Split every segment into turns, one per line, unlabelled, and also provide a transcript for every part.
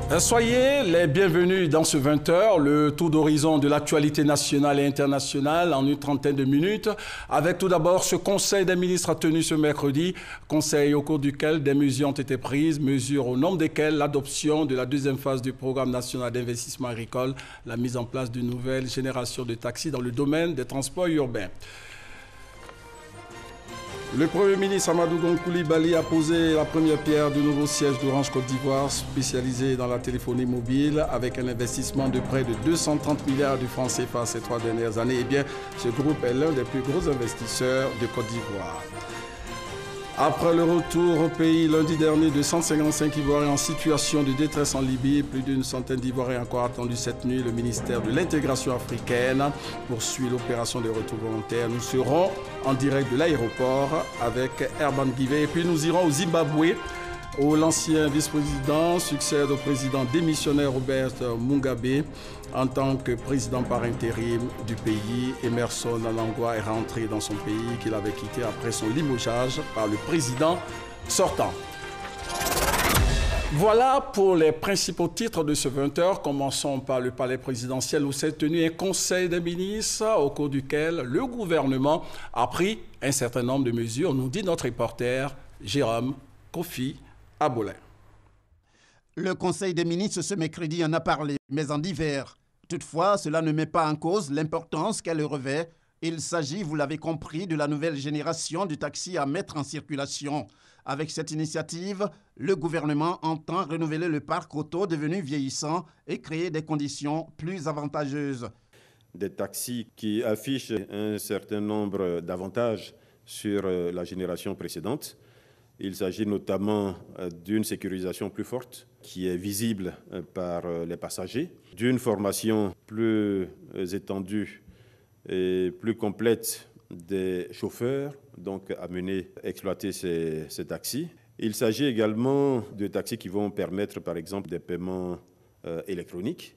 Soyez les bienvenus dans ce 20h, le tour d'horizon de l'actualité nationale et internationale en une trentaine de minutes, avec tout d'abord ce conseil des ministres tenu ce mercredi, conseil au cours duquel des mesures ont été prises, mesures au nombre desquelles l'adoption de la deuxième phase du programme national d'investissement agricole, la mise en place d'une nouvelle génération de taxis dans le domaine des transports urbains. Le Premier ministre Amadou Gon Coulibaly a posé la première pierre du nouveau siège d'Orange Côte d'Ivoire spécialisé dans la téléphonie mobile avec un investissement de près de 230 milliards de francs CFA ces 3 dernières années. Eh bien, ce groupe est l'un des plus gros investisseurs de Côte d'Ivoire. Après le retour au pays lundi dernier de 155 Ivoiriens en situation de détresse en Libye, plus d'une centaine d'Ivoiriens encore attendus cette nuit, le ministère de l'intégration africaine poursuit l'opération de retour volontaire. Nous serons en direct de l'aéroport avec Herban Guivet et puis nous irons au Zimbabwe où l'ancien vice-président succède au président démissionnaire Robert Mugabe en tant que président par intérim du pays. Emerson Mnangagwa est rentré dans son pays qu'il avait quitté après son limogeage par le président sortant. Voilà pour les principaux titres de ce 20h. Commençons par le palais présidentiel où s'est tenu un conseil des ministres au cours duquel le gouvernement a pris un certain nombre de mesures, nous dit notre reporter Jérôme Kofi Abolin.
Le Conseil des ministres ce mercredi en a parlé, mais en divers. Toutefois, cela ne met pas en cause l'importance qu'elle revêt. Il s'agit, vous l'avez compris, de la nouvelle génération de taxis à mettre en circulation. Avec cette initiative, le gouvernement entend renouveler le parc auto devenu vieillissant et créer des conditions plus avantageuses.
Des taxis qui affichent un certain nombre d'avantages sur la génération précédente. Il s'agit notamment d'une sécurisation plus forte qui est visible par les passagers, d'une formation plus étendue et plus complète des chauffeurs, donc amenés à exploiter ces taxis. Il s'agit également de taxis qui vont permettre, par exemple, des paiements électroniques.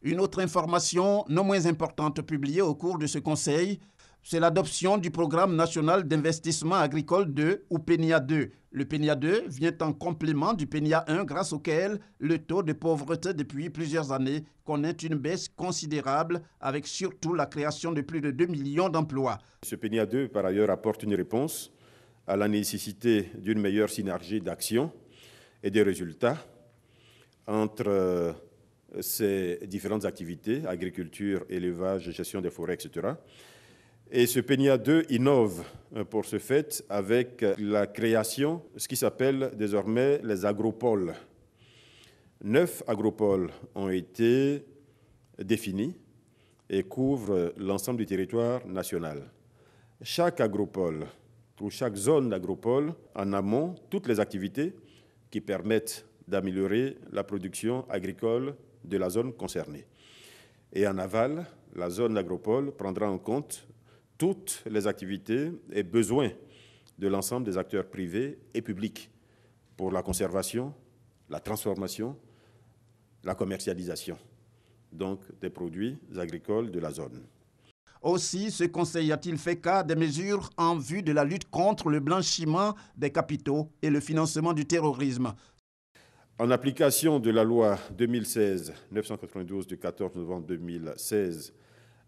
Une autre information non moins importante publiée au cours de ce conseil, c'est l'adoption du programme national d'investissement agricole 2 ou PENIA 2. Le PENIA 2 vient en complément du PENIA 1 grâce auquel le taux de pauvreté depuis plusieurs années connaît une baisse considérable avec surtout la création de plus de 2 millions d'emplois.
Ce PENIA 2 par ailleurs apporte une réponse à la nécessité d'une meilleure synergie d'action et des résultats entre ces différentes activités, agriculture, élevage, gestion des forêts, etc. Et ce PENIA 2 innove pour ce fait avec la création, ce qui s'appelle désormais les agropoles. 9 agropoles ont été définis et couvrent l'ensemble du territoire national. Chaque agropole ou chaque zone d'agropole, en amont, toutes les activités qui permettent d'améliorer la production agricole de la zone concernée. Et en aval, la zone d'agropole prendra en compte toutes les activités et besoins de l'ensemble des acteurs privés et publics pour la conservation, la transformation, la commercialisation, donc des produits agricoles de la zone.
Aussi, ce conseil a-t-il fait cas des mesures en vue de la lutte contre le blanchiment des capitaux et le financement du terrorisme.
En application de la loi 2016-992 du 14 novembre 2016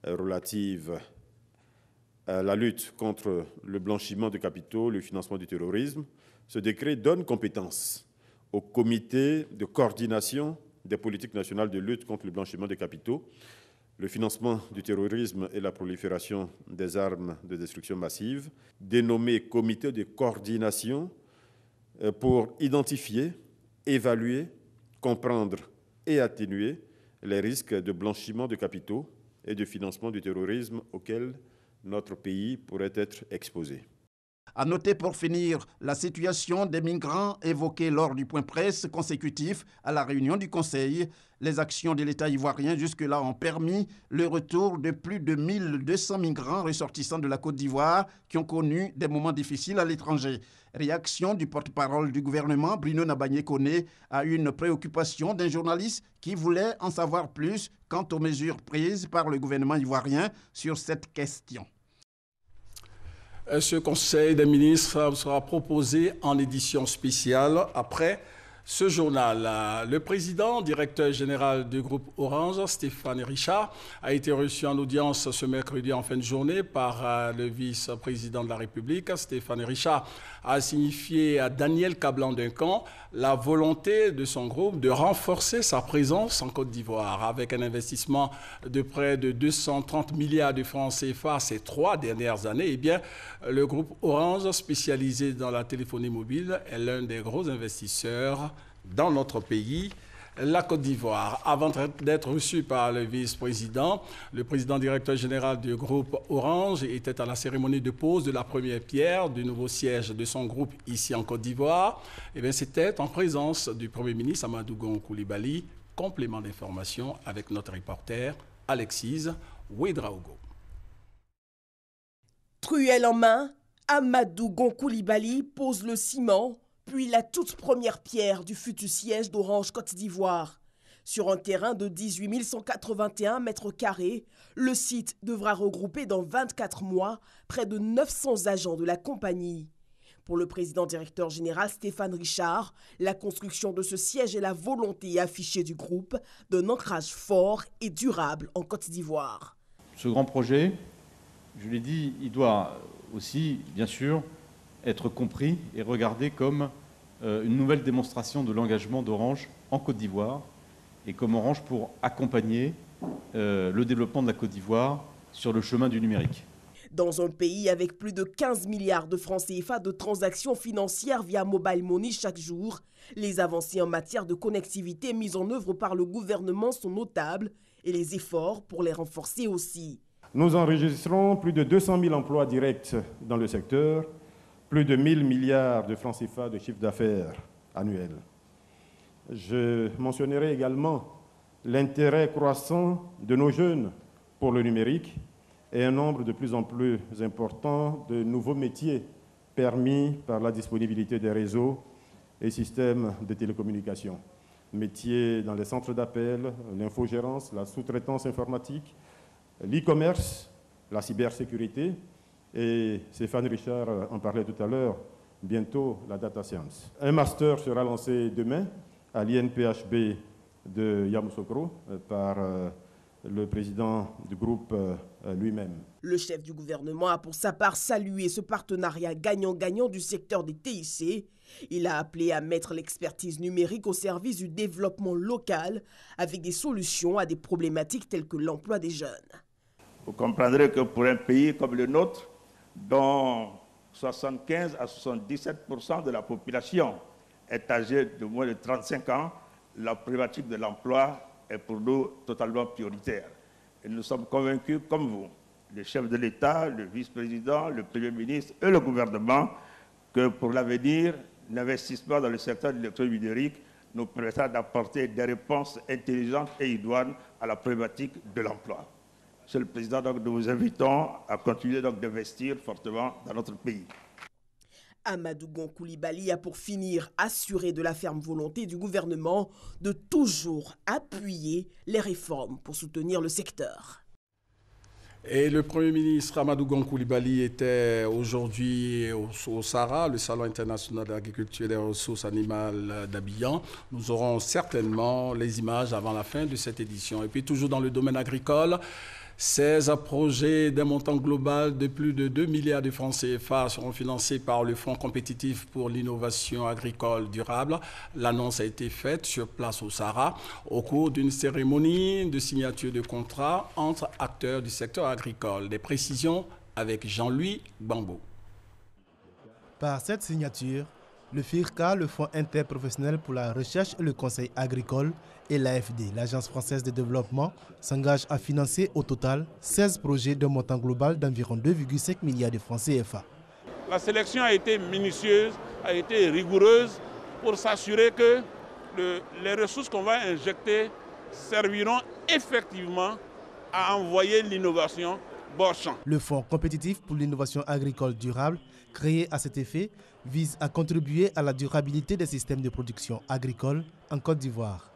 relative à la lutte contre le blanchiment de capitaux, le financement du terrorisme, ce décret donne compétence au comité de coordination des politiques nationales de lutte contre le blanchiment de capitaux, le financement du terrorisme et la prolifération des armes de destruction massive, dénommé comité de coordination pour identifier, évaluer, comprendre et atténuer les risques de blanchiment de capitaux et de financement du terrorisme auxquels notre pays pourrait être exposé.
À noter pour finir la situation des migrants évoquée lors du point presse consécutif à la réunion du Conseil. Les actions de l'État ivoirien jusque-là ont permis le retour de plus de 1200 migrants ressortissants de la Côte d'Ivoire qui ont connu des moments difficiles à l'étranger. Réaction du porte-parole du gouvernement, Bruno Nabagné-Koné, à une préoccupation d'un journaliste qui voulait en savoir plus quant aux mesures prises par le gouvernement ivoirien sur cette question.
Ce conseil des ministres sera proposé en édition spéciale après Ce journal, le président, directeur général du groupe Orange, Stéphane Richard, a été reçu en audience ce mercredi en fin de journée par le vice-président de la République. Stéphane Richard a signifié à Daniel Kablan-Duncan la volonté de son groupe de renforcer sa présence en Côte d'Ivoire avec un investissement de près de 230 milliards de francs CFA ces 3 dernières années. Eh bien, le groupe Orange, spécialisé dans la téléphonie mobile, est l'un des gros investisseurs dans notre pays, la Côte d'Ivoire. Avant d'être reçu par le vice-président, le président directeur général du groupe Orange était à la cérémonie de pose de la première pierre du nouveau siège de son groupe ici en Côte d'Ivoire. Eh bien, c'était en présence du Premier ministre Amadou Gon Coulibaly. Complément d'information avec notre reporter Alexis Ouedraogo.
Truelle en main, Amadou Gon Coulibaly pose le ciment, puis la toute première pierre du futur siège d'Orange Côte d'Ivoire. Sur un terrain de 18 181 mètres carrés, le site devra regrouper dans 24 mois près de 900 agents de la compagnie. Pour le président directeur général Stéphane Richard, la construction de ce siège est la volonté affichée du groupe d'un ancrage fort et durable en Côte d'Ivoire.
Ce grand projet, je l'ai dit, il doit aussi, bien sûr, être compris et regardé comme une nouvelle démonstration de l'engagement d'Orange en Côte d'Ivoire et comme Orange pour accompagner le développement de la Côte d'Ivoire sur le chemin du numérique.
Dans un pays avec plus de 15 milliards de francs CFA de transactions financières via mobile money chaque jour, les avancées en matière de connectivité mises en œuvre par le gouvernement sont notables et les efforts pour les renforcer aussi.
Nous enregistrons plus de 200 000 emplois directs dans le secteur, plus de 1 000 milliards de francs CFA de chiffre d'affaires annuel. Je mentionnerai également l'intérêt croissant de nos jeunes pour le numérique et un nombre de plus en plus important de nouveaux métiers permis par la disponibilité des réseaux et systèmes de télécommunications. Métiers dans les centres d'appel, l'infogérance, la sous-traitance informatique, l'e-commerce, la cybersécurité, et Stéphane Richard en parlait tout à l'heure, bientôt la data science. Un master sera lancé demain à l'INPHB de Yamoussoukro par le président du groupe lui-même.
Le chef du gouvernement a pour sa part salué ce partenariat gagnant-gagnant du secteur des TIC. Il a appelé à mettre l'expertise numérique au service du développement local avec des solutions à des problématiques telles que l'emploi des jeunes.
Vous comprendrez que pour un pays comme le nôtre, dont 75 à 77% de la population est âgée de moins de 35 ans, la problématique de l'emploi est pour nous totalement prioritaire. Et nous sommes convaincus, comme vous, le chef de l'État, le vice-président, le Premier ministre et le gouvernement, que pour l'avenir, l'investissement dans le secteur de l'électronique numérique nous permettra d'apporter des réponses intelligentes et idoines à la problématique de l'emploi. Monsieur le Président, donc, nous vous invitons à continuer d'investir fortement dans notre pays.
Amadou Gon Coulibaly a pour finir assuré de la ferme volonté du gouvernement de toujours appuyer les réformes pour soutenir le secteur.
Et le Premier ministre Amadou Gon Coulibaly était aujourd'hui au SARA, le Salon international de l'agriculture et des ressources animales d'Abidjan. Nous aurons certainement les images avant la fin de cette édition. Et puis toujours dans le domaine agricole, 16 projets d'un montant global de plus de 2 milliards de francs CFA seront financés par le Fonds compétitif pour l'innovation agricole durable. L'annonce a été faite sur place au SARA au cours d'une cérémonie de signature de contrat entre acteurs du secteur agricole. Des précisions avec Jean-Louis Bambo.
Par cette signature, le FIRCA, le Fonds interprofessionnel pour la recherche et le conseil agricole, et l'AFD, l'Agence française de développement, s'engagent à financer au total 16 projets d'un montant global d'environ 2,5 milliards de francs CFA.
La sélection a été minutieuse, a été rigoureuse pour s'assurer que les ressources qu'on va injecter serviront effectivement à envoyer l'innovation bon champ.
Le Fonds compétitif pour l'innovation agricole durable, créé à cet effet, vise à contribuer à la durabilité des systèmes de production agricole en Côte d'Ivoire.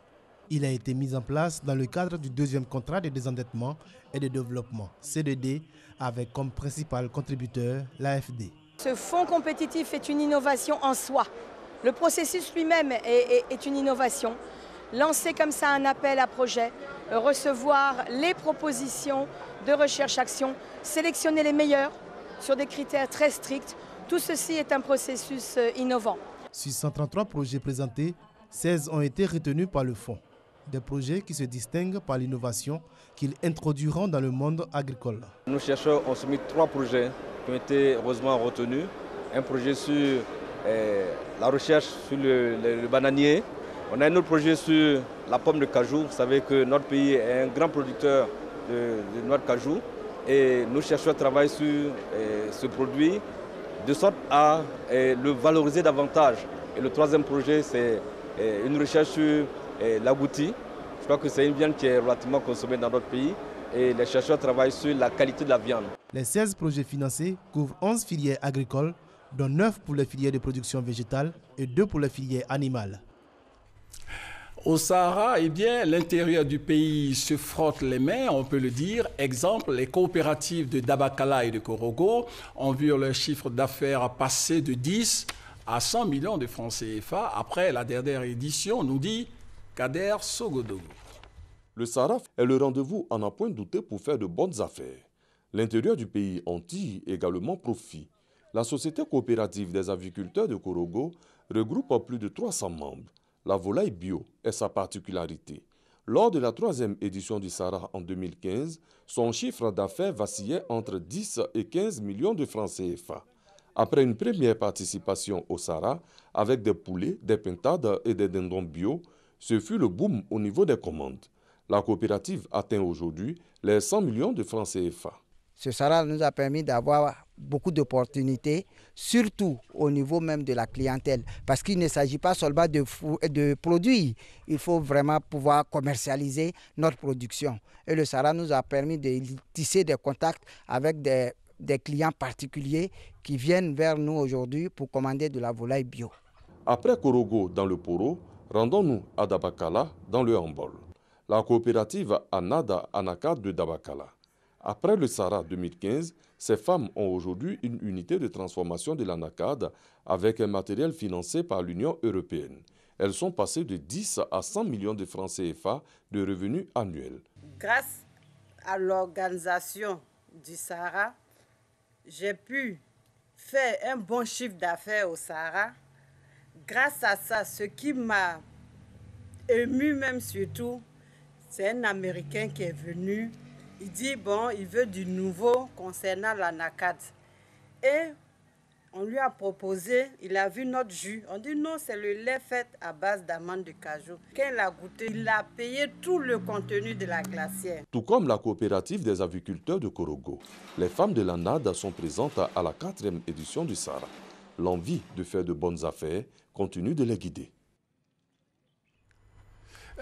Il a été mis en place dans le cadre du deuxième contrat de désendettement et de développement, CDD, avec comme principal contributeur l'AFD.
Ce fonds compétitif est une innovation en soi. Le processus lui-même est une innovation. Lancer comme ça un appel à projet, recevoir les propositions de recherche-action, sélectionner les meilleurs sur des critères très stricts, tout ceci est un processus innovant.
Sur 133 projets présentés, 16 ont été retenus par le fonds. Des projets qui se distinguent par l'innovation qu'ils introduiront dans le monde agricole.
Nos chercheurs ont soumis 3 projets qui ont été heureusement retenus. Un projet sur la recherche sur le bananier. On a un autre projet sur la pomme de cajou. Vous savez que notre pays est un grand producteur de noix de cajou. Et nos chercheurs travaillent sur ce produit de sorte à le valoriser davantage. Et le 3e projet, c'est une recherche sur l'agouti. Je crois que c'est une viande qui est relativement consommée dans notre pays. Et les chercheurs travaillent sur la qualité de la viande.
Les 16 projets financés couvrent 11 filières agricoles, dont 9 pour les filières de production végétale et 2 pour les filières animales.
Au Sahara, eh bien, l'intérieur du pays se frotte les mains, on peut le dire. Exemple, les coopératives de Dabakala et de Korogo ont vu leur chiffre d'affaires passer de 10 à 100 millions de francs CFA après la dernière édition, nous dit Kader Sogodogo.
Le Sahara est le rendez-vous à n'en point douter pour faire de bonnes affaires. L'intérieur du pays en tire également profit. La société coopérative des aviculteurs de Korogo regroupe plus de 300 membres. La volaille bio est sa particularité. Lors de la 3e édition du Sahara en 2015, son chiffre d'affaires vacillait entre 10 et 15 millions de francs CFA. Après une première participation au Sahara, avec des poulets, des pintades et des dindons bio, ce fut le boom au niveau des commandes. La coopérative atteint aujourd'hui les 100 millions de francs CFA.
Ce Sahara nous a permis d'avoir beaucoup d'opportunités, surtout au niveau même de la clientèle, parce qu'il ne s'agit pas seulement de produire, il faut vraiment pouvoir commercialiser notre production. Et le Sahara nous a permis de tisser des contacts avec des clients particuliers qui viennent vers nous aujourd'hui pour commander de la volaille bio.
Après Korogo dans le Poro, rendons-nous à Dabakala dans le Hambol. La coopérative Anada Anakad de Dabakala. Après le Sahara 2015, ces femmes ont aujourd'hui une unité de transformation de l'anacade avec un matériel financé par l'Union européenne. Elles sont passées de 10 à 100 millions de francs CFA de revenus annuels.
Grâce à l'organisation du Sahara, j'ai pu faire un bon chiffre d'affaires au Sahara. Grâce à ça, ce qui m'a ému même surtout, c'est un Américain qui est venu. Il dit, bon, il veut du nouveau concernant l'anacade. Et on lui a proposé, il a vu notre jus. On dit, non, c'est le lait fait à base d'amandes de cajou. Quand il a goûté, il a payé tout le contenu de la glacière.
Tout comme la coopérative des aviculteurs de Korogo, les femmes de l'ANAD sont présentes à la 4e édition du Sahara. L'envie de faire de bonnes affaires continue de les guider.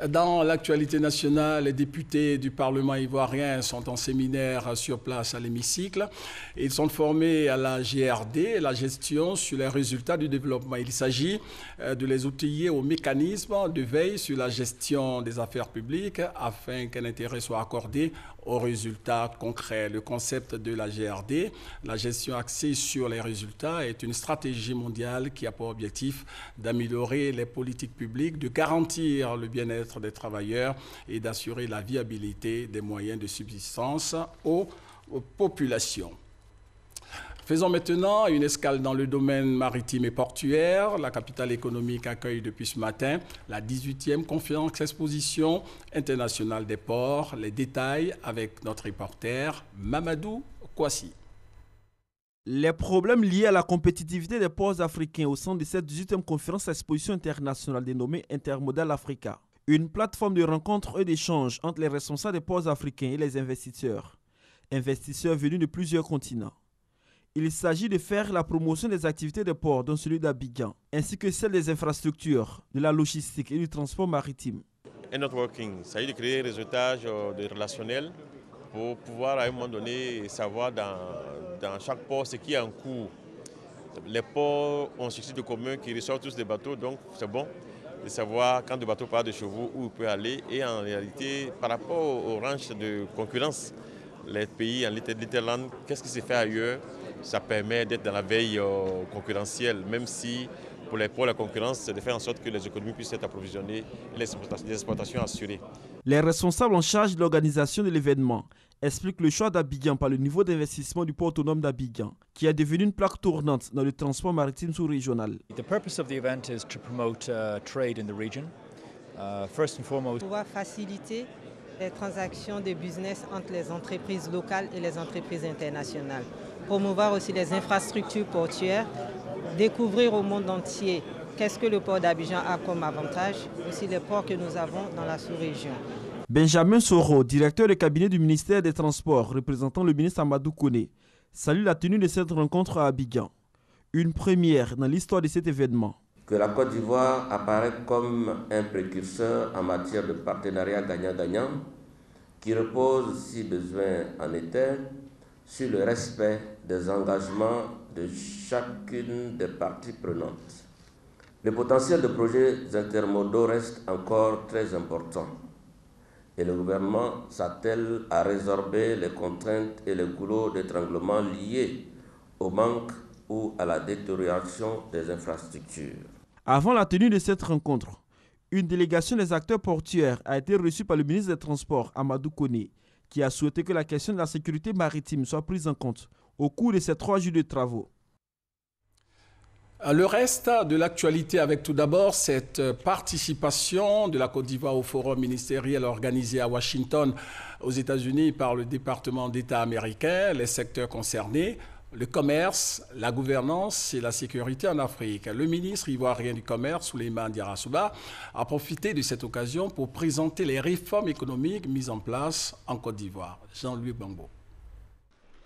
Dans l'actualité nationale, les députés du Parlement ivoirien sont en séminaire sur place à l'hémicycle. Ils sont formés à la GRD, la gestion sur les résultats du développement. Il s'agit de les outiller au mécanisme de veille sur la gestion des affaires publiques afin qu'un intérêt soit accordé aux résultats concrets. Le concept de la GRD, la gestion axée sur les résultats, est une stratégie mondiale qui a pour objectif d'améliorer les politiques publiques, de garantir le bien-être des travailleurs et d'assurer la viabilité des moyens de subsistance aux populations. Faisons maintenant une escale dans le domaine maritime et portuaire. La capitale économique accueille depuis ce matin la 18e conférence exposition internationale des ports. Les détails avec notre reporter Mamadou Kouassi.
Les problèmes liés à la compétitivité des ports africains au sein de cette 18e conférence exposition internationale dénommée Intermodal Africa. Une plateforme de rencontre et d'échange entre les responsables des ports africains et les investisseurs. Investisseurs venus de plusieurs continents. Il s'agit de faire la promotion des activités des ports, dont celui d'Abidjan, ainsi que celle des infrastructures, de la logistique et du transport maritime.
Un networking, il s'agit de créer un réseautage de relationnel pour pouvoir à un moment donné savoir dans chaque port ce qui est en cours. Les ports ont ceci de commun qu'ils reçoivent tous des bateaux, donc c'est bon de savoir quand le bateau part de chez vous où il peut aller. Et en réalité, par rapport aux ranges de concurrence, les pays en Litterland, qu'est-ce qui se fait ailleurs? Ça permet d'être dans la veille concurrentielle, même si pour la concurrence, c'est de faire en sorte que les économies puissent être approvisionnées et les exportations assurées.
Les responsables en charge de l'organisation de l'événement expliquent le choix d'Abidjan par le niveau d'investissement du port autonome d'Abidjan, qui est devenu une plaque tournante dans le transport maritime sous-régional.
The purpose of the event is to promote trade in the region. First and foremost,
pouvoir faciliter les transactions de business entre les entreprises locales et les entreprises internationales. Promouvoir aussi les infrastructures portuaires, découvrir au monde entier qu'est-ce que le port d'Abidjan a comme avantage, aussi les ports que nous avons dans la sous-région.
Benjamin Soro, directeur de cabinet du ministère des Transports, représentant le ministre Amadou Koné, salue la tenue de cette rencontre à Abidjan. Une première dans l'histoire de cet événement.
Que la Côte d'Ivoire apparaît comme un précurseur en matière de partenariat gagnant-gagnant qui repose, si besoin en était, sur le respect des engagements de chacune des parties prenantes. Le potentiel de projets intermodaux reste encore très important et le gouvernement s'attelle à résorber les contraintes et les goulots d'étranglement liés au manque ou à la détérioration des infrastructures.
Avant la tenue de cette rencontre, une délégation des acteurs portuaires a été reçue par le ministre des Transports, Amadou Koné, qui a souhaité que la question de la sécurité maritime soit prise en compte au cours de ces 3 jours de travaux.
Le reste de l'actualité avec tout d'abord cette participation de la Côte d'Ivoire au forum ministériel organisé à Washington aux États-Unis par le département d'État américain, les secteurs concernés, le commerce, la gouvernance et la sécurité en Afrique. Le ministre ivoirien du Commerce, Souleymane Diarra a profité de cette occasion pour présenter les réformes économiques mises en place en Côte d'Ivoire. Jean-Louis Bangbo.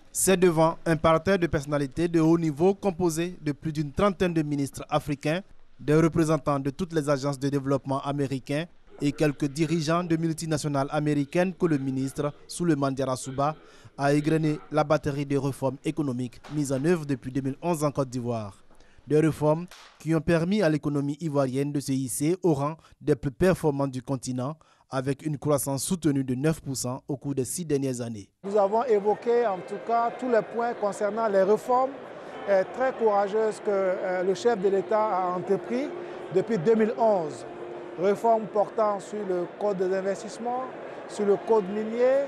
C'est devant un parterre de personnalités de haut niveau composé de plus d'une trentaine de ministres africains, des représentants de toutes les agences de développement américains et quelques dirigeants de multinationales américaines que le ministre Souleymane Diarra a égrené la batterie de réformes économiques mises en œuvre depuis 2011 en Côte d'Ivoire. Des réformes qui ont permis à l'économie ivoirienne de se hisser au rang des plus performantes du continent, avec une croissance soutenue de 9% au cours des 6 dernières années.
Nous avons évoqué en tout cas tous les points concernant les réformes très courageuses que le chef de l'État a entrepris depuis 2011. Réformes portant sur le code des investissements, sur le code minier,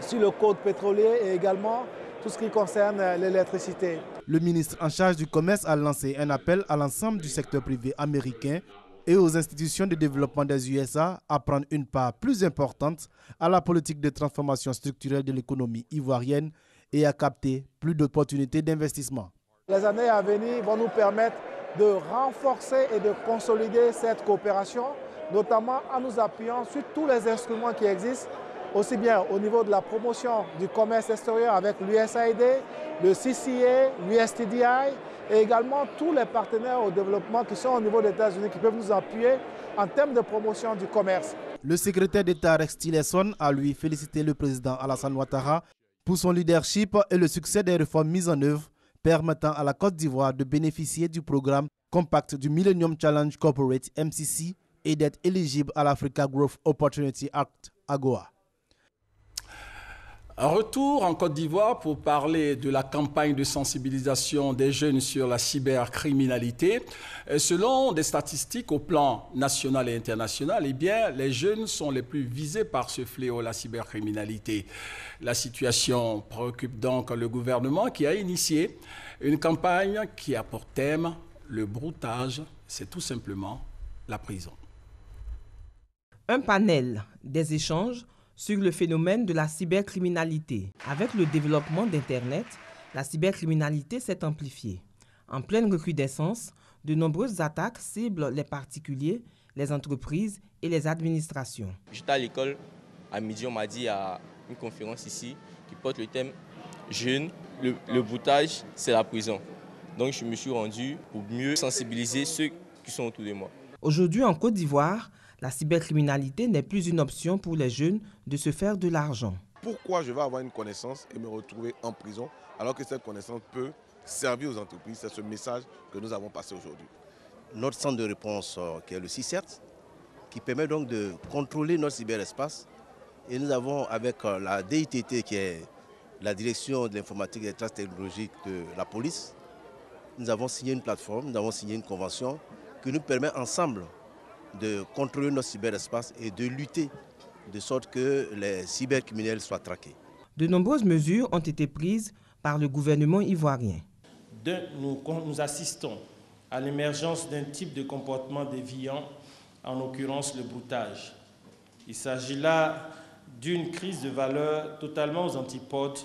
sur le code pétrolier et également tout ce qui concerne l'électricité.
Le ministre en charge du commerce a lancé un appel à l'ensemble du secteur privé américain et aux institutions de développement des USA à prendre une part plus importante à la politique de transformation structurelle de l'économie ivoirienne et à capter plus d'opportunités d'investissement.
Les années à venir vont nous permettre de renforcer et de consolider cette coopération, notamment en nous appuyant sur tous les instruments qui existent, aussi bien au niveau de la promotion du commerce extérieur avec l'USAID, le CCA, l'USTDI, et également tous les partenaires au développement qui sont au niveau des États-Unis qui peuvent nous appuyer en termes de promotion du commerce.
Le secrétaire d'État Rex Tillerson a lui félicité le président Alassane Ouattara pour son leadership et le succès des réformes mises en œuvre permettant à la Côte d'Ivoire de bénéficier du programme Compact du Millennium Challenge Corporate MCC et d'être éligible à l'Africa Growth Opportunity Act AGOA.
Un retour en Côte d'Ivoire pour parler de la campagne de sensibilisation des jeunes sur la cybercriminalité. Selon des statistiques au plan national et international, eh bien, les jeunes sont les plus visés par ce fléau, la cybercriminalité. La situation préoccupe donc le gouvernement qui a initié une campagne qui a pour thème le broutage, c'est tout simplement la prison.
Un panel, des échanges sur le phénomène de la cybercriminalité. Avec le développement d'Internet, la cybercriminalité s'est amplifiée. En pleine recrudescence, de nombreuses attaques ciblent les particuliers, les entreprises et les administrations.
J'étais à l'école, à midi, on m'a dit à une conférence ici qui porte le thème « Jeunes, le broutage, c'est la prison ». Donc je me suis rendu pour mieux sensibiliser ceux qui sont autour de moi.
Aujourd'hui en Côte d'Ivoire, la cybercriminalité n'est plus une option pour les jeunes de se faire de l'argent.
Pourquoi je vais avoir une connaissance et me retrouver en prison alors que cette connaissance peut servir aux entreprises? C'est ce message que nous avons passé aujourd'hui.
Notre centre de réponse qui est le CICERT, qui permet donc de contrôler notre cyberespace. Et nous avons avec la DITT qui est la direction de l'informatique et des traces technologiques de la police, nous avons signé une plateforme, nous avons signé une convention qui nous permet ensemble de contrôler notre cyberespace et de lutter de sorte que les cybercriminels soient traqués.
De nombreuses mesures ont été prises par le gouvernement ivoirien.
Nous assistons à l'émergence d'un type de comportement déviant, en l'occurrence le broutage. Il s'agit là d'une crise de valeur totalement aux antipodes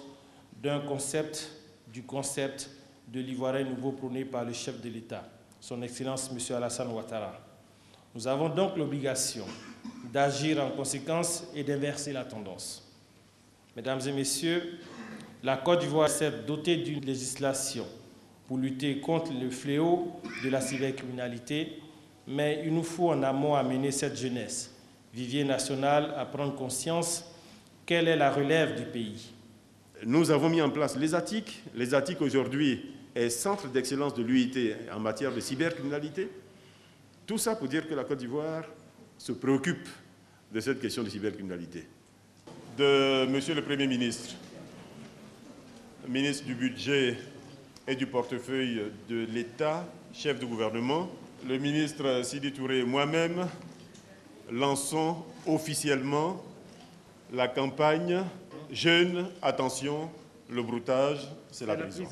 du concept de l'Ivoirien nouveau prôné par le chef de l'État, son Excellence M. Alassane Ouattara. Nous avons donc l'obligation d'agir en conséquence et d'inverser la tendance. Mesdames et messieurs, la Côte d'Ivoire s'est dotée d'une législation pour lutter contre le fléau de la cybercriminalité, mais il nous faut en amont amener cette jeunesse, vivier national, à prendre conscience quelle est la relève du pays.
Nous avons mis en place les ATIC. Les ATIC aujourd'hui est centre d'excellence de l'UIT en matière de cybercriminalité. Tout ça pour dire que la Côte d'Ivoire se préoccupe de cette question de cybercriminalité. De Monsieur le Premier ministre, ministre du Budget et du portefeuille de l'État, chef de gouvernement, le ministre Sidi Touré et moi-même lançons officiellement la campagne « Jeunes, attention, le broutage, c'est la prison ».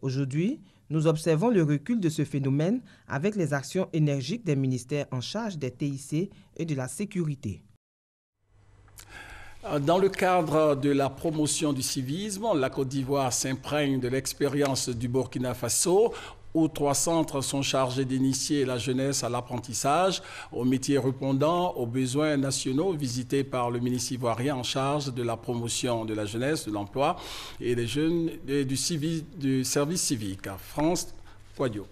Aujourd'hui, nous observons le recul de ce phénomène avec les actions énergiques des ministères en charge des TIC et de la sécurité.
Dans le cadre de la promotion du civisme, la Côte d'Ivoire s'imprègne de l'expérience du Burkina Faso, où 3 centres sont chargés d'initier la jeunesse à l'apprentissage, aux métiers répondant aux besoins nationaux visités par le ministre ivoirien en charge de la promotion de la jeunesse, de l'emploi et des jeunes du service civique. France Quadio.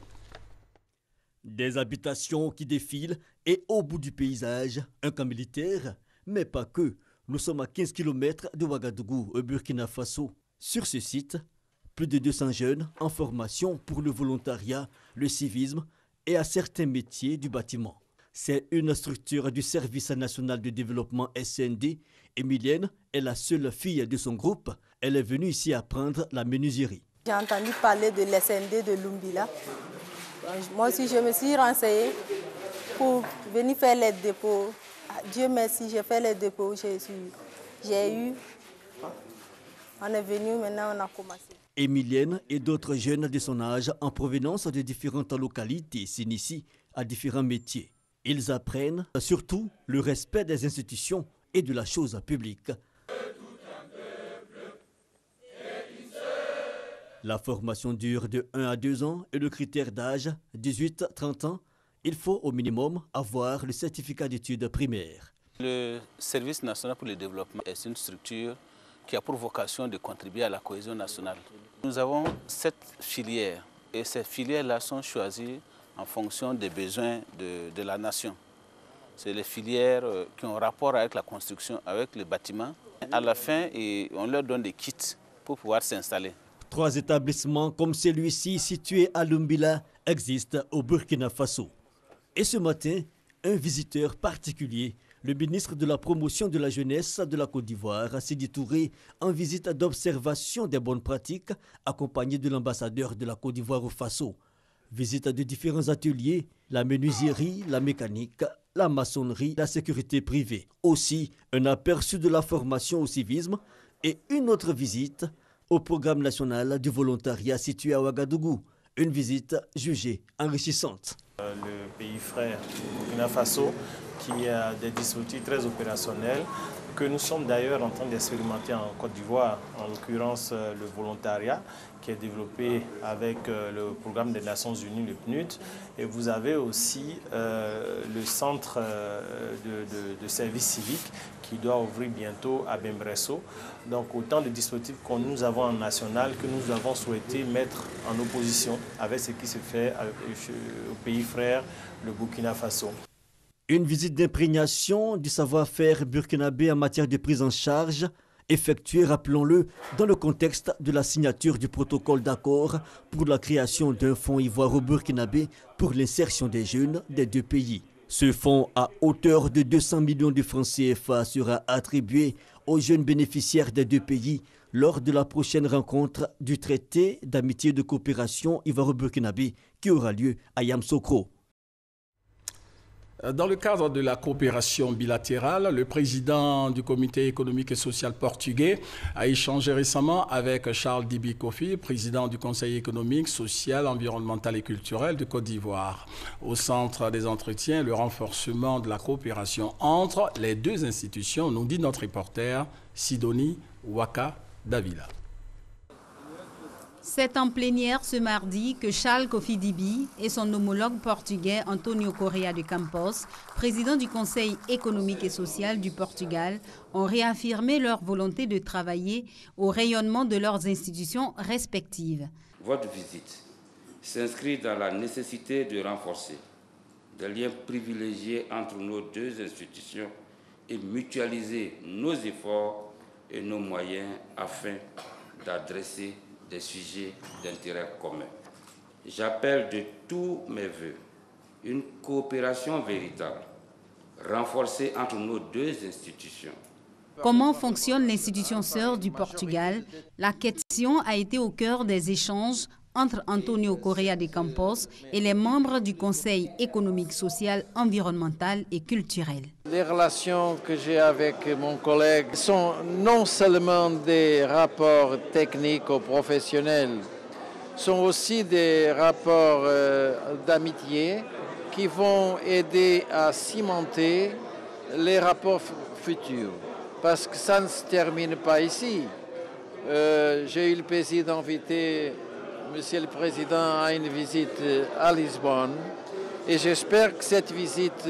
Des habitations qui défilent et au bout du paysage, un camp militaire, mais pas que. Nous sommes à 15 km de Ouagadougou, au Burkina Faso. Sur ce site, plus de 200 jeunes en formation pour le volontariat, le civisme et à certains métiers du bâtiment. C'est une structure du Service national de développement SND. Emilienne est la seule fille de son groupe. Elle est venue ici apprendre la menuiserie.
J'ai entendu parler de l'SND de Lumbila. Moi aussi, je me suis renseignée pour venir faire les dépôts. Dieu merci, j'ai fait les dépôts, j'ai eu. On est venu, maintenant on a commencé.
Emilienne et d'autres jeunes de son âge en provenance de différentes localités s'initient à différents métiers. Ils apprennent surtout le respect des institutions et de la chose publique. La formation dure de 1 à 2 ans et le critère d'âge 18-30 ans. Il faut au minimum avoir le certificat d'études primaires.
Le Service national pour le développement est une structure qui a pour vocation de contribuer à la cohésion nationale. Nous avons 7 filières et ces filières-là sont choisies en fonction des besoins de la nation. C'est les filières qui ont rapport avec la construction, avec le bâtiment. À la fin, on leur donne des kits pour pouvoir s'installer.
3 établissements comme celui-ci situé à Lumbila existent au Burkina Faso. Et ce matin, un visiteur particulier, le ministre de la Promotion de la Jeunesse de la Côte d'Ivoire, Sidi Touré, en visite d'observation des bonnes pratiques, accompagné de l'ambassadeur de la Côte d'Ivoire au Faso. Visite de différents ateliers, la menuiserie, la mécanique, la maçonnerie, la sécurité privée. Aussi, un aperçu de la formation au civisme et une autre visite au programme national du volontariat situé à Ouagadougou. Une visite jugée enrichissante.
Le pays frère Burkina Faso qui a des dispositifs très opérationnels que nous sommes d'ailleurs en train d'expérimenter en Côte d'Ivoire, en l'occurrence le volontariat qui est développé avec le programme des Nations Unies, le PNUD. Et vous avez aussi le centre de service civique qui doit ouvrir bientôt à Bembresso. Donc autant de dispositifs que nous avons en national que nous avons souhaité mettre en opposition avec ce qui se fait au pays frère, le Burkina Faso.
Une visite d'imprégnation du savoir-faire burkinabé en matière de prise en charge, effectuée, rappelons-le, dans le contexte de la signature du protocole d'accord pour la création d'un fonds ivoiro-burkinabé pour l'insertion des jeunes des 2 pays. Ce fonds, à hauteur de 200 millions de francs CFA, sera attribué aux jeunes bénéficiaires des 2 pays lors de la prochaine rencontre du traité d'amitié et de coopération ivoiro-burkinabé qui aura lieu à Yamoussoukro.
Dans le cadre de la coopération bilatérale, le président du comité économique et social portugais a échangé récemment avec Charles Dibi Kofi, président du Conseil économique, social, environnemental et culturel de Côte d'Ivoire. Au centre des entretiens, le renforcement de la coopération entre les deux institutions, nous dit notre reporter Sidonie Waka Davila.
C'est en plénière ce mardi que Charles Kofi Dibi et son homologue portugais Antonio Correa de Campos, président du Conseil économique et social du Portugal, ont réaffirmé leur volonté de travailler au rayonnement de leurs institutions respectives.
Votre visite s'inscrit dans la nécessité de renforcer des liens privilégiés entre nos deux institutions et mutualiser nos efforts et nos moyens afin d'adresser des sujets d'intérêt commun. J'appelle de tous mes voeux une coopération véritable, renforcée entre nos deux institutions.
Comment fonctionne l'institution sœur du Portugal? La question a été au cœur des échanges entre Antonio Correa de Campos et les membres du Conseil économique, social, environnemental et culturel.
Les relations que j'ai avec mon collègue sont non seulement des rapports techniques ou professionnels, sont aussi des rapports d'amitié qui vont aider à cimenter les rapports futurs. Parce que ça ne se termine pas ici. J'ai eu le plaisir d'inviter Monsieur le Président à une visite à Lisbonne et j'espère que cette visite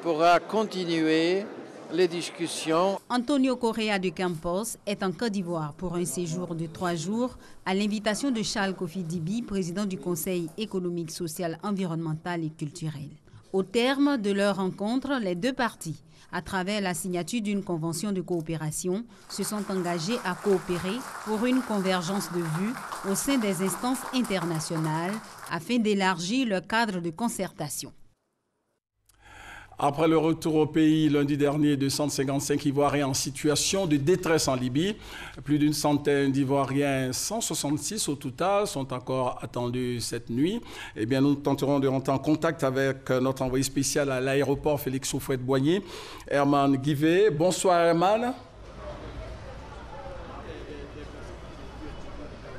pourra continuer les discussions.
Antonio Correa de Campos est en Côte d'Ivoire pour un séjour de 3 jours à l'invitation de Charles Kofi Dibi, président du Conseil économique, social, environnemental et culturel. Au terme de leur rencontre, les deux parties, à travers la signature d'une convention de coopération, se sont engagés à coopérer pour une convergence de vues au sein des instances internationales afin d'élargir le cadre de concertation.
Après le retour au pays lundi dernier de 155 Ivoiriens en situation de détresse en Libye, plus d'une centaine d'Ivoiriens, 166 au total, sont encore attendus cette nuit. Eh bien, nous tenterons de rentrer en contact avec notre envoyé spécial à l'aéroport Félix Houphouët-Boigny, Herman Guivet. Bonsoir Herman.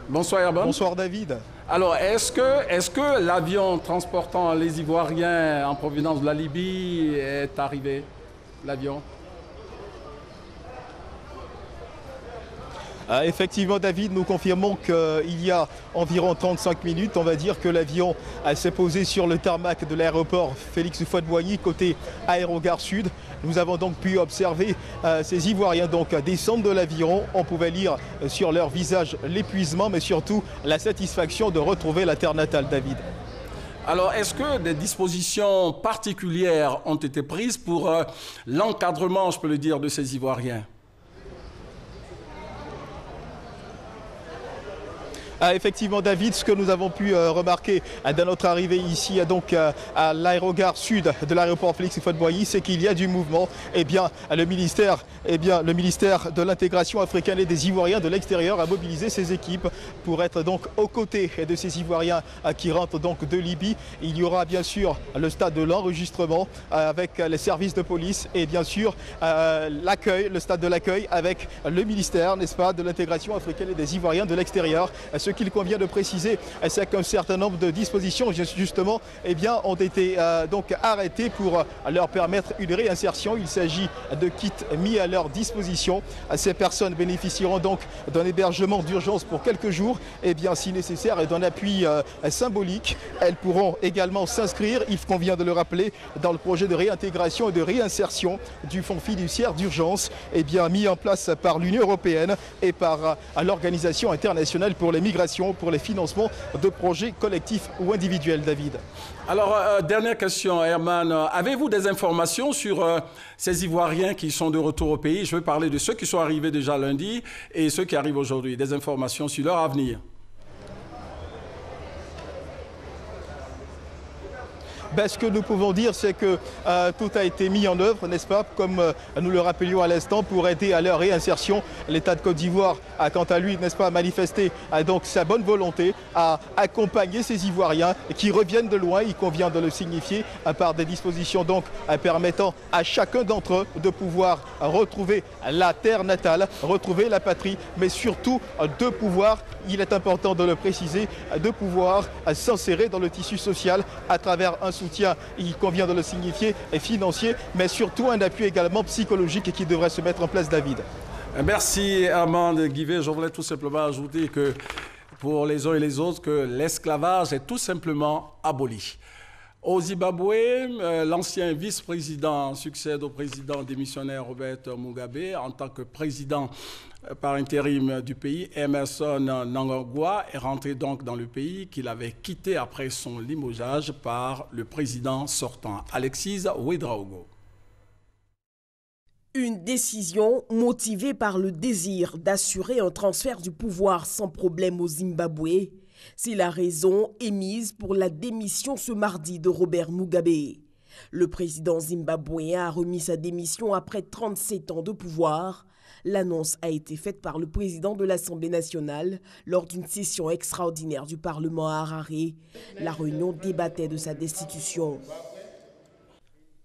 Bonsoir Herman.
Bonsoir David.
Alors, est-ce que l'avion transportant les Ivoiriens en provenance de la Libye est arrivé, l'avion?
Effectivement, David, nous confirmons qu'il y a environ 35 minutes, on va dire que l'avion s'est posé sur le tarmac de l'aéroport Félix Houphouët-Boigny, côté Aérogare Sud. Nous avons donc pu observer ces Ivoiriens donc descendre de l'avion. On pouvait lire sur leur visage l'épuisement, mais surtout la satisfaction de retrouver la terre natale, David.
Alors, est-ce que des dispositions particulières ont été prises pour l'encadrement, je peux le dire, de ces Ivoiriens ?
Effectivement, David, ce que nous avons pu remarquer dans notre arrivée ici donc à l'aérogare sud de l'aéroport Félix Houphouët-Boigny, c'est qu'il y a du mouvement. Eh bien, le ministère de l'intégration africaine et des Ivoiriens de l'extérieur a mobilisé ses équipes pour être donc aux côtés de ces Ivoiriens qui rentrent donc de Libye. Il y aura bien sûr le stade de l'enregistrement avec les services de police et bien sûr l'accueil, le stade de l'accueil avec le ministère, n'est-ce pas, de l'intégration africaine et des Ivoiriens de l'extérieur. Ce qu'il convient de préciser, c'est qu'un certain nombre de dispositions, justement, eh bien, ont été donc arrêtées pour leur permettre une réinsertion. Il s'agit de kits mis à leur disposition. Ces personnes bénéficieront donc d'un hébergement d'urgence pour quelques jours, et bien, si nécessaire, et d'un appui symbolique. Elles pourront également s'inscrire, il convient de le rappeler, dans le projet de réintégration et de réinsertion du fonds fiduciaire d'urgence, eh bien, mis en place par l'Union européenne et par l'Organisation internationale pour les migrations, pour les financements de projets collectifs ou individuels, David.
Alors, dernière question, Herman. Avez-vous des informations sur ces Ivoiriens qui sont de retour au pays? Je veux parler de ceux qui sont arrivés déjà lundi et ceux qui arrivent aujourd'hui. Des informations sur leur avenir.
ce que nous pouvons dire, c'est que tout a été mis en œuvre, n'est-ce pas, comme nous le rappelions à l'instant, pour aider à leur réinsertion. L'État de Côte d'Ivoire a quant à lui, n'est-ce pas, manifesté donc sa bonne volonté à accompagner ces Ivoiriens qui reviennent de loin, il convient de le signifier, par des dispositions donc permettant à chacun d'entre eux de pouvoir retrouver la terre natale, retrouver la patrie, mais surtout de pouvoir, il est important de le préciser, de pouvoir s'insérer dans le tissu social à travers un soutien, il convient de le signifier, financier, mais surtout un appui également psychologique qui devrait se mettre en place, David.
Merci Armand Guivet. Je voulais tout simplement ajouter que pour les uns et les autres, que l'esclavage est tout simplement aboli. Au Zimbabwe, l'ancien vice-président succède au président démissionnaire Robert Mugabe. En tant que président par intérim du pays, Emmerson Mnangagwa est rentré donc dans le pays qu'il avait quitté après son limogeage par le président sortant, Alexis Ouedraogo.
Une décision motivée par le désir d'assurer un transfert du pouvoir sans problème au Zimbabwe. C'est la raison émise pour la démission ce mardi de Robert Mugabe. Le président zimbabwéen a remis sa démission après 37 ans de pouvoir. L'annonce a été faite par le président de l'Assemblée nationale lors d'une session extraordinaire du Parlement à Harare. La réunion débattait de sa destitution.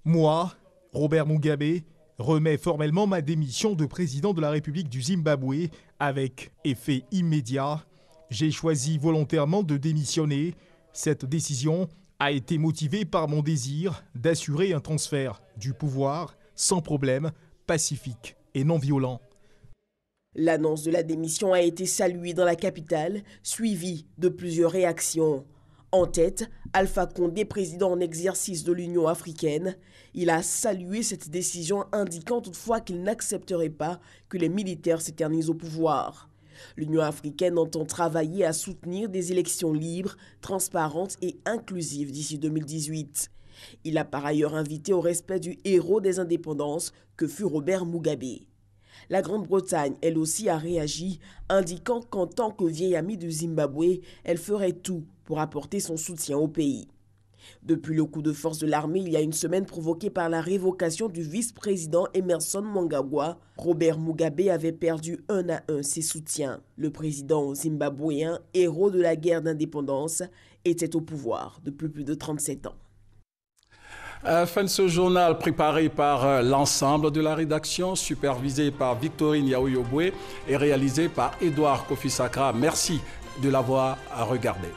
Moi, Robert Mugabe, remets formellement ma démission de président de la République du Zimbabwe avec effet immédiat. J'ai choisi volontairement de démissionner. Cette décision a été motivée par mon désir d'assurer un transfert du pouvoir sans problème, pacifique et non violent.
L'annonce de la démission a été saluée dans la capitale, suivie de plusieurs réactions. En tête, Alpha Condé, président en exercice de l'Union africaine, il a salué cette décision, indiquant toutefois qu'il n'accepterait pas que les militaires s'éternisent au pouvoir. L'Union africaine entend travailler à soutenir des élections libres, transparentes et inclusives d'ici 2018. Il a par ailleurs invité au respect du héros des indépendances que fut Robert Mugabe. La Grande-Bretagne, elle aussi, a réagi, indiquant qu'en tant que vieille amie du Zimbabwe, elle ferait tout pour apporter son soutien au pays. Depuis le coup de force de l'armée il y a une semaine provoqué par la révocation du vice-président Emmerson Mnangagwa, Robert Mugabe avait perdu 1 à 1 ses soutiens. Le président zimbabwéen, héros de la guerre d'indépendance, était au pouvoir depuis plus de 37 ans.
Fin de ce journal préparé par l'ensemble de la rédaction, supervisé par Victorine Yaouyobwe et réalisé par Édouard Kofi Sakra. Merci de l'avoir regardé.